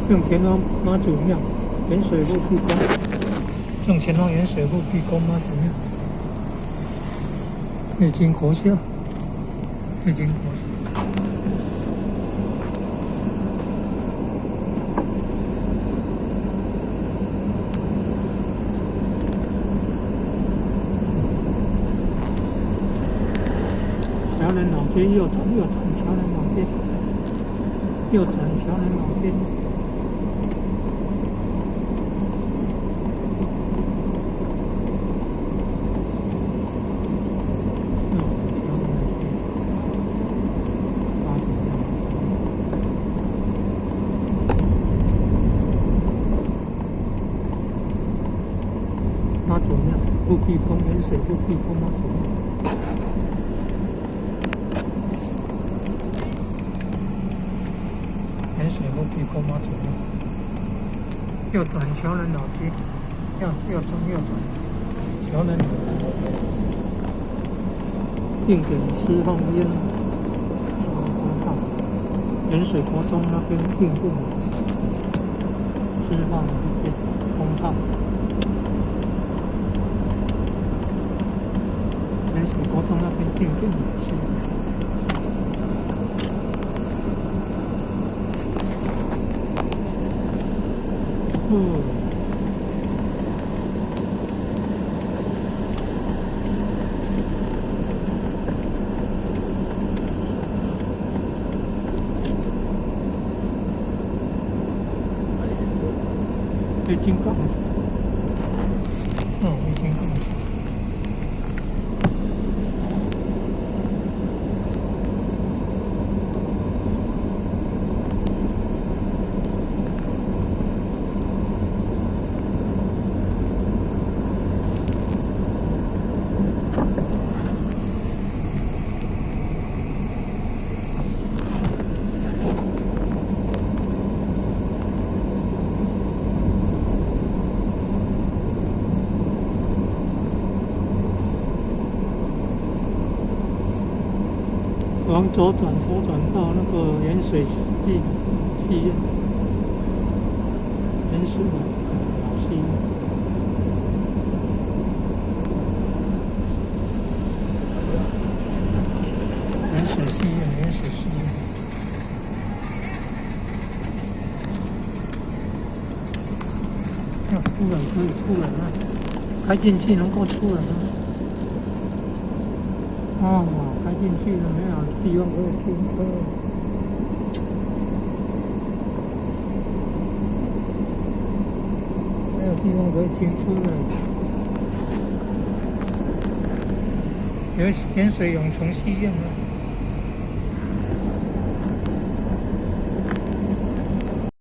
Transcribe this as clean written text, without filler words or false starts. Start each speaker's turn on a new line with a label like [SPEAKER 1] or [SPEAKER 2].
[SPEAKER 1] 正前方妈祖庙，盐水路闭宫。正前方盐水路闭宫妈祖庙。北京国校，北京国校。桥南老街右转，桥南老街，右转桥南老街。妈祖庙，路闭宫，盐水路闭宫妈祖庙。盐水路闭宫妈祖庙。右转桥南老街，右转，桥南老街。定点释放烟，公号。盐水国中那边定点释放烟，公号。盐水国中那边定点释放。北京港，北京港。往左转到那个盐水戏院，盐水老戏院。盐水戏院。要出人可以出人了，开进去能够出人了。开进去了，没有地方可以停车。没有地方可以停车了。盐水永城戏院了。